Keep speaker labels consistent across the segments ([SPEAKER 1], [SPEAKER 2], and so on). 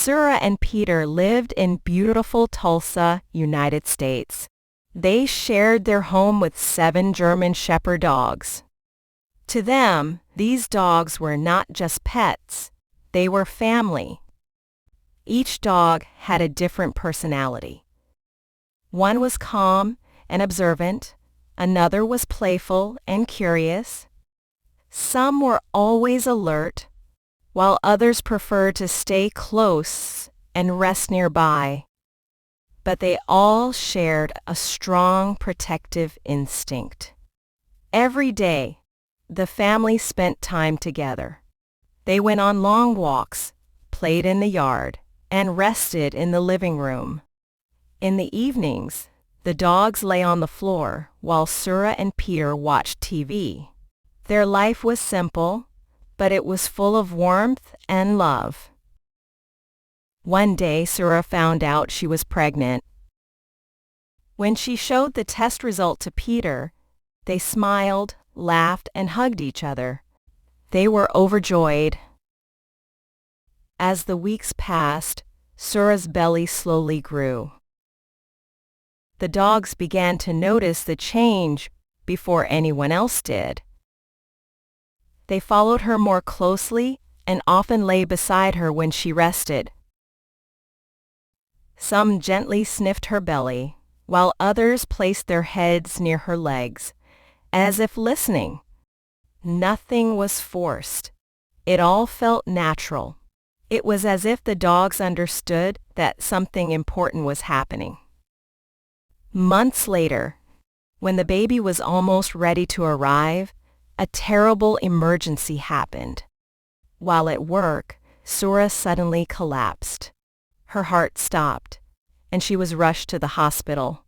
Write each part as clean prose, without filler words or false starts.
[SPEAKER 1] Sura and Peter lived in beautiful Tulsa, United States. They shared their home with 7 German Shepherd dogs. To them, these dogs were not just pets, they were family. Each dog had a different personality. One was calm and observant, another was playful and curious. Some were always alert, while others preferred to stay close and rest nearby. But they all shared a strong protective instinct. Every day, the family spent time together. They went on long walks, played in the yard, and rested in the living room. In the evenings, the dogs lay on the floor while Sura and Peter watched TV. Their life was simple, but it was full of warmth and love. One day, Sura found out she was pregnant. When she showed the test result to Peter, they smiled, laughed, and hugged each other. They were overjoyed. As the weeks passed, Sura's belly slowly grew. The dogs began to notice the change before anyone else did. They followed her more closely and often lay beside her when she rested. Some gently sniffed her belly, while others placed their heads near her legs, as if listening. Nothing was forced. It all felt natural. It was as if the dogs understood that something important was happening. Months later, when the baby was almost ready to arrive, a terrible emergency happened. While at work, Sura suddenly collapsed. Her heart stopped, and she was rushed to the hospital.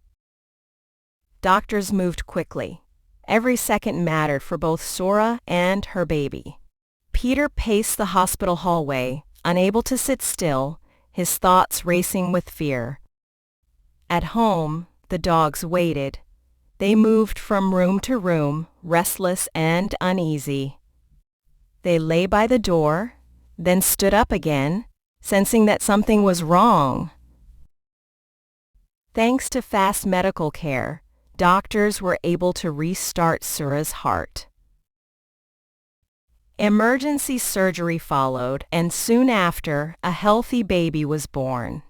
[SPEAKER 1] Doctors moved quickly. Every second mattered for both Sura and her baby. Peter paced the hospital hallway, unable to sit still, his thoughts racing with fear. At home, the dogs waited. They moved from room to room, restless and uneasy. They lay by the door, then stood up again, sensing that something was wrong. Thanks to fast medical care, doctors were able to restart Sura's heart. Emergency surgery followed, and soon after, a healthy baby was born.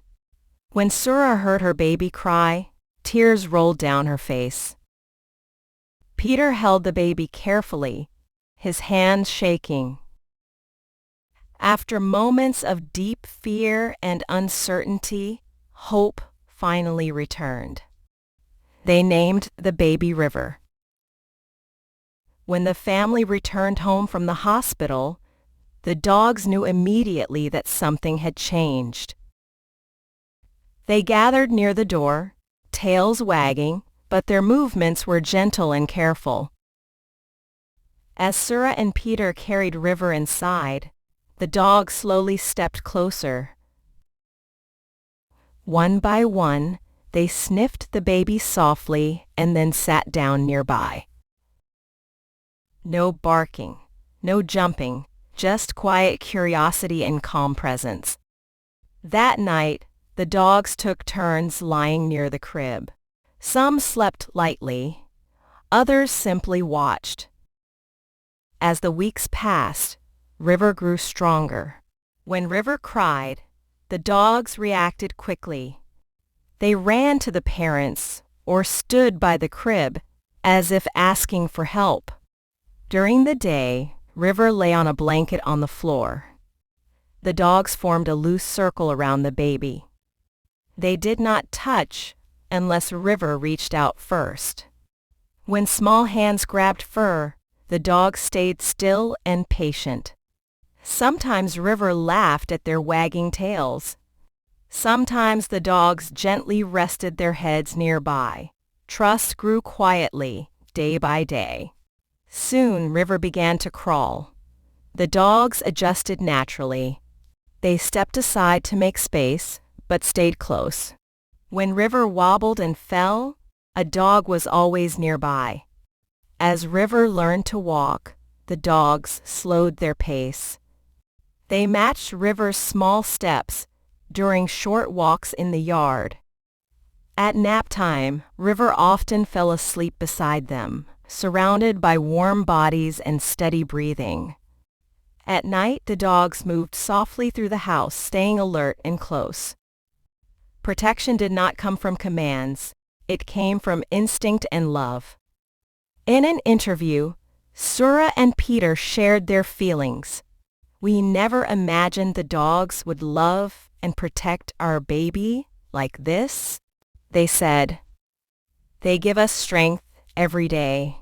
[SPEAKER 1] When Sura heard her baby cry, tears rolled down her face. Peter held the baby carefully, his hands shaking. After moments of deep fear and uncertainty, hope finally returned. They named the baby River. When the family returned home from the hospital, the dogs knew immediately that something had changed. They gathered near the door, tails wagging, but their movements were gentle and careful. As Sura and Peter carried River inside, the dogs slowly stepped closer. One by one, they sniffed the baby softly and then sat down nearby. No barking, no jumping, just quiet curiosity and calm presence. That night, the dogs took turns lying near the crib. Some slept lightly, others simply watched. As the weeks passed, River grew stronger. When River cried, the dogs reacted quickly. They ran to the parents or stood by the crib as if asking for help. During the day, River lay on a blanket on the floor. The dogs formed a loose circle around the baby. They did not touch unless River reached out first. When small hands grabbed fur, the dogs stayed still and patient. Sometimes River laughed at their wagging tails. Sometimes the dogs gently rested their heads nearby. Trust grew quietly, day by day. Soon River began to crawl. The dogs adjusted naturally. They stepped aside to make space, but stayed close. When River wobbled and fell, a dog was always nearby. As River learned to walk, the dogs slowed their pace. They matched River's small steps, during short walks in the yard. At nap time, River often fell asleep beside them, surrounded by warm bodies and steady breathing. At night, the dogs moved softly through the house, staying alert and close. Protection did not come from commands. It came from instinct and love. In an interview, Sura and Peter shared their feelings. "We never imagined the dogs would love and protect our baby like this," they said. "They give us strength every day."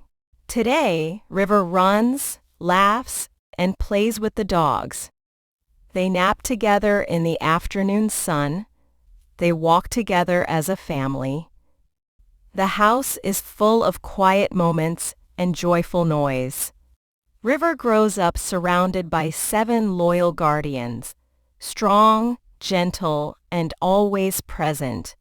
[SPEAKER 1] Today, River runs, laughs, and plays with the dogs. They nap together in the afternoon sun. They walk together as a family. The house is full of quiet moments and joyful noise. River grows up surrounded by 7 loyal guardians, strong, gentle, and always present.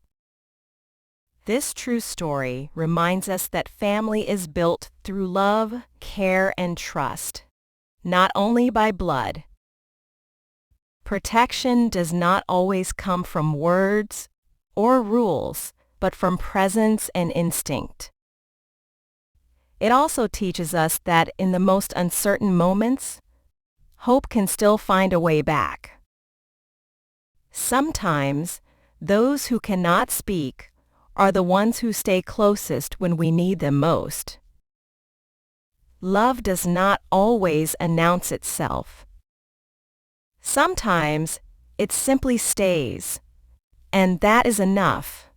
[SPEAKER 1] This true story reminds us that family is built through love, care, and trust, not only by blood. Protection does not always come from words or rules, but from presence and instinct. It also teaches us that in the most uncertain moments, hope can still find a way back. Sometimes, those who cannot speak are the ones who stay closest when we need them most. Love does not always announce itself. Sometimes, it simply stays, and that is enough.